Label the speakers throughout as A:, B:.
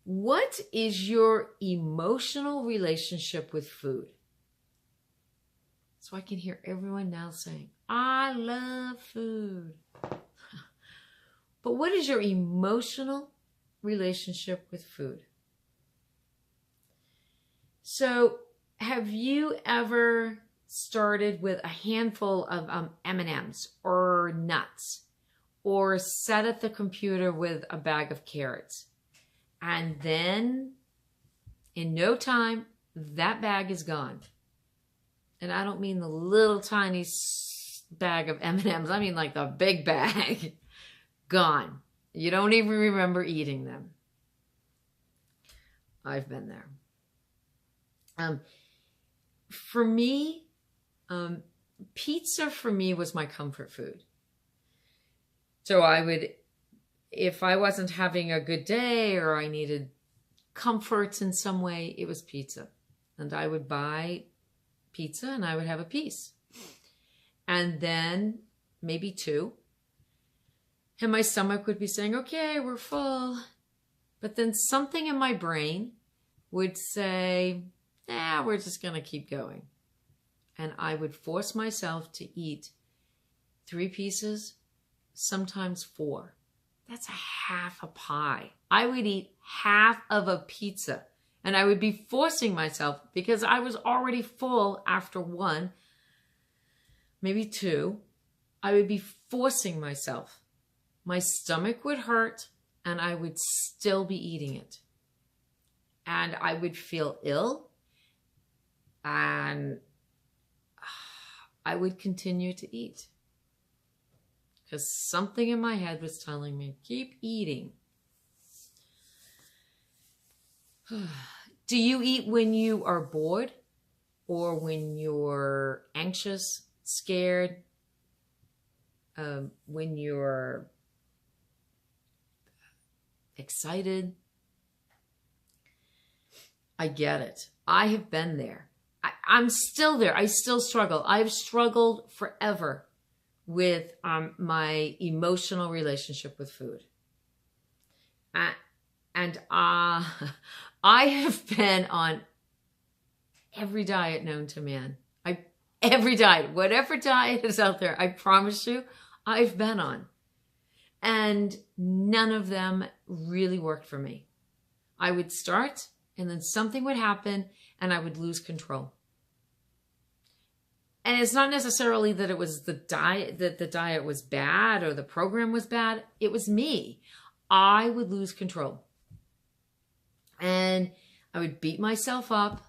A: What is your emotional relationship with food? So I can hear everyone now saying, I love food. But what is your emotional relationship with food? So have you ever started with a handful of M&Ms or nuts, or sat at the computer with a bag of carrots, and then in no time that bag is gone? And I don't mean the little tiny bag of M&Ms, I mean like the big bag. Gone. You don't even remember eating them. I've been there. For me, pizza for me was my comfort food. So I would, if I wasn't having a good day or I needed comforts in some way, it was pizza. And I would buy pizza and I would have a piece. And then maybe two. And my stomach would be saying, okay, we're full. But then something in my brain would say, nah, we're just going to keep going. And I would force myself to eat 3 pieces, sometimes 4. That's a half a pie. I would eat half of a pizza. And I would be forcing myself because I was already full after 1, maybe 2. I would be forcing myself. My stomach would hurt and I would still be eating it. And I would feel ill and I would continue to eat because something in my head was telling me, keep eating. Do you eat when you are bored or when you're anxious, scared, when you're excited? I get it. I have been there. I'm still there. I still struggle. I've struggled forever with my emotional relationship with food. And I have been on every diet known to man. Every diet, whatever diet is out there, I promise you, I've been on. And none of them really worked for me. I would start and then something would happen and I would lose control. And it's not necessarily that it was the diet, that the diet was bad or the program was bad. It was me. I would lose control. And I would beat myself up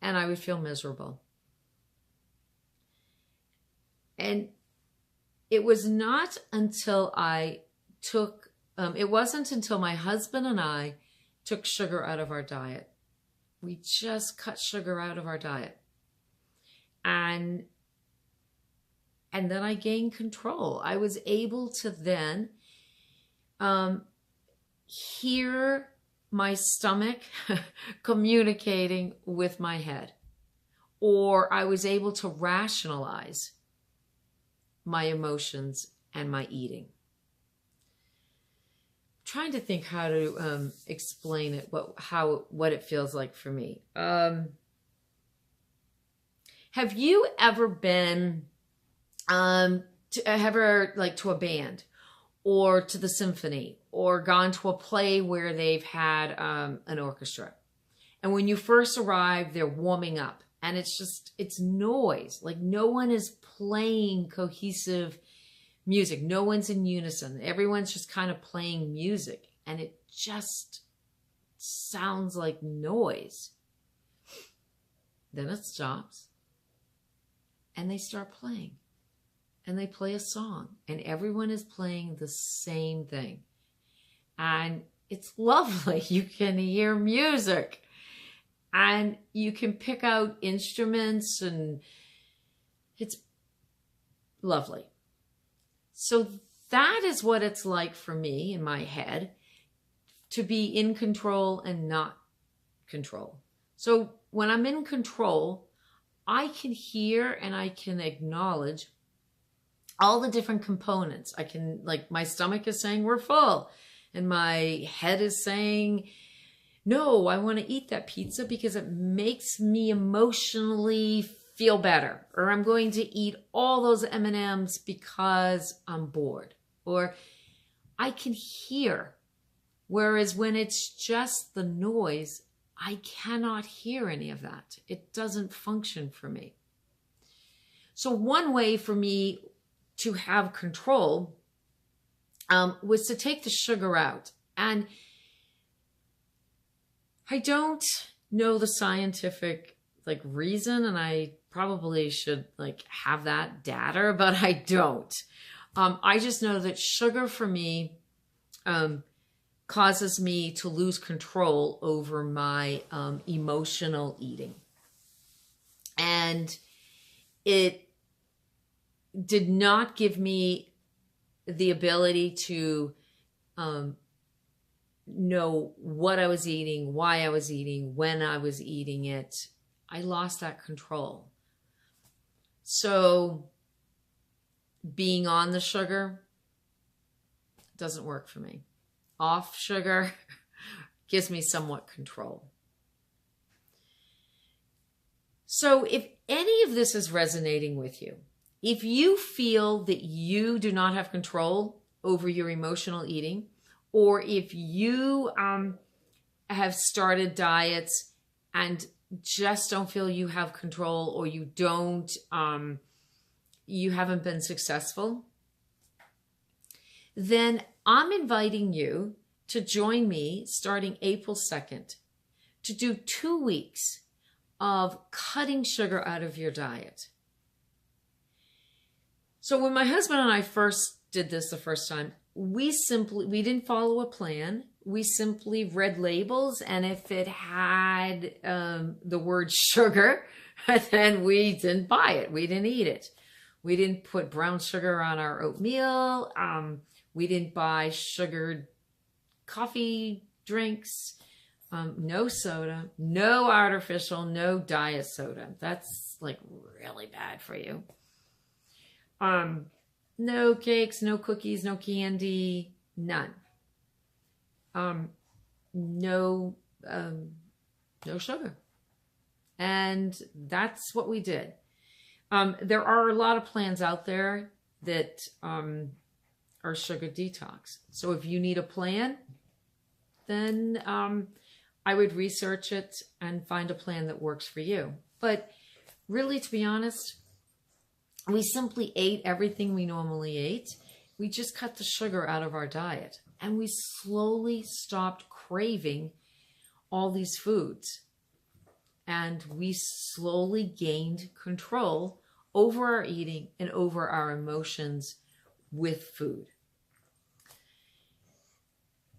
A: and I would feel miserable. And it was not until it wasn't until my husband and I took sugar out of our diet. We just cut sugar out of our diet. And then I gained control. I was able to then hear my stomach communicating with my head. Or I was able to rationalize my emotions and my eating. Trying to think how to explain it, what it feels like for me. Have you ever been to a band or to the symphony or gone to a play where they've had an orchestra? And when you first arrive, they're warming up and it's noise. Like no one is playing cohesive music. No one's in unison. Everyone's just kind of playing music and it just sounds like noise. Then it stops and they start playing and they play a song and everyone is playing the same thing. And it's lovely. You can hear music and you can pick out instruments and it's lovely. So that is what it's like for me in my head, to be in control and not control. So when I'm in control, I can hear and I can acknowledge all the different components. I can, like, my stomach is saying we're full. And my head is saying, no, I want to eat that pizza because it makes me emotionally feel better. Or I'm going to eat all those M&Ms because I'm bored. Or I can hear. Whereas when it's just the noise, I cannot hear any of that. It doesn't function for me. So one way for me to have control was to take the sugar out. And I don't know the scientific reason, and I probably should have that data, but I don't. I just know that sugar for me causes me to lose control over my emotional eating. And it did not give me the ability to know what I was eating, why I was eating, when I was eating it. I lost that control. So being on the sugar doesn't work for me. Off sugar gives me somewhat control. So if any of this is resonating with you, if you feel that you do not have control over your emotional eating, or if you have started diets and just don't feel you have control, or you haven't been successful, then I'm inviting you to join me starting April 2nd to do 2 weeks of cutting sugar out of your diet. So when my husband and I first did this the first time, we didn't follow a plan. We simply read labels, and if it had the word sugar, then we didn't buy it. We didn't eat it. We didn't put brown sugar on our oatmeal. We didn't buy sugared coffee drinks. No soda, no artificial, no diet soda. That's really bad for you. No cakes, no cookies, no candy, none. No sugar. And that's what we did. There are a lot of plans out there that are sugar detox. So if you need a plan, then I would research it and find a plan that works for you. But really, to be honest, we simply ate everything we normally ate. We just cut the sugar out of our diet, and we slowly stopped craving all these foods. And we slowly gained control over our eating and over our emotions with food.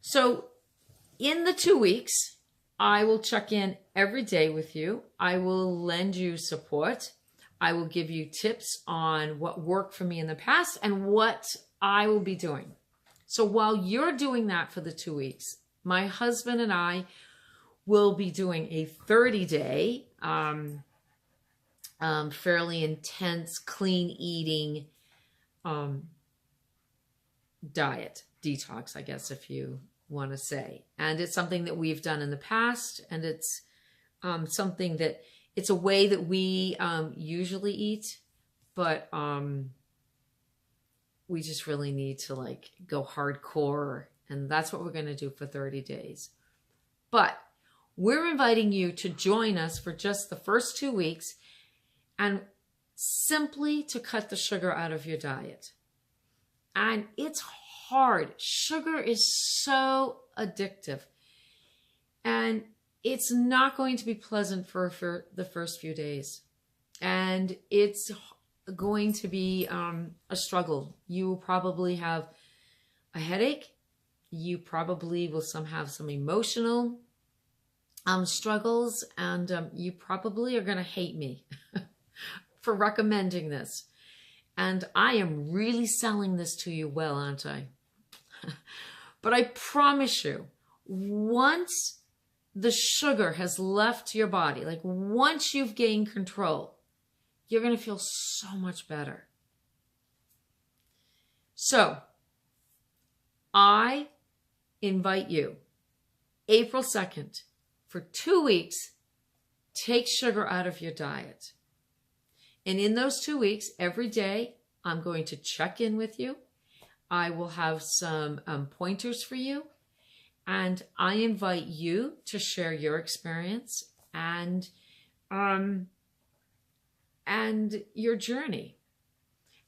A: So in the 2 weeks, I will check in every day with you. I will lend you support. I will give you tips on what worked for me in the past and what I will be doing. So while you're doing that for the 2 weeks, my husband and I will be doing a 30-day, fairly intense, clean eating diet, detox, I guess, if you want to say. And it's something that we've done in the past, and it's something that it's a way that we usually eat, but we just really need to go hardcore, and that's what we're going to do for 30 days. But we're inviting you to join us for just the first 2 weeks and simply to cut the sugar out of your diet. And it's hard. Sugar is so addictive. And it's not going to be pleasant for the first few days. And it's going to be a struggle. You will probably have a headache. You probably will have some emotional struggles, and you probably are going to hate me for recommending this. And I am really selling this to you well, aren't I? But I promise you, once the sugar has left your body, once you've gained control, you're going to feel so much better. So I invite you, April 2nd, for 2 weeks, take sugar out of your diet. And in those 2 weeks, every day, I'm going to check in with you. I will have some pointers for you. And I invite you to share your experience and your journey.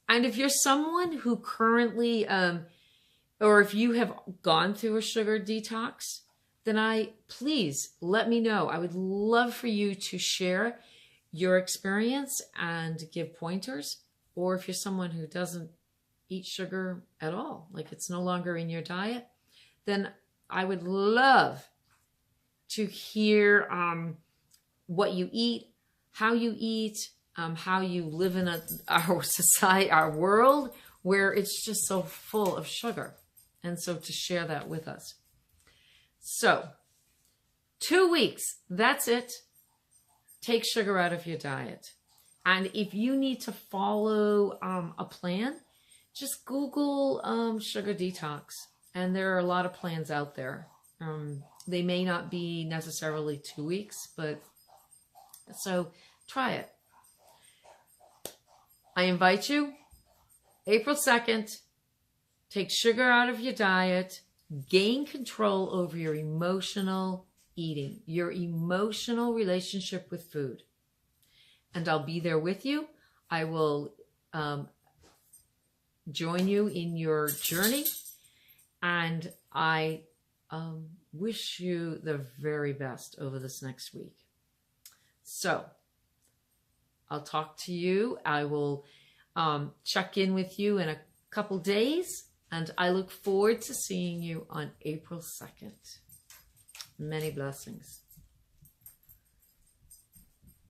A: And if you're someone who currently, or if you have gone through a sugar detox, then please let me know. I would love for you to share your experience and give pointers. Or if you're someone who doesn't eat sugar at all, like it's no longer in your diet, then I would love to hear what you eat, how you live in our society, our world, where it's just so full of sugar. And so to share that with us. So 2 weeks, that's it. Take sugar out of your diet. And if you need to follow a plan, just Google sugar detox. And there are a lot of plans out there. They may not be necessarily 2 weeks, but so try it. I invite you, April 2nd, take sugar out of your diet, gain control over your emotional eating, your emotional relationship with food. And I'll be there with you. I will join you in your journey. And I wish you the very best over this next week. So I'll talk to you. I will check in with you in a couple days. And I look forward to seeing you on April 2nd. Many blessings.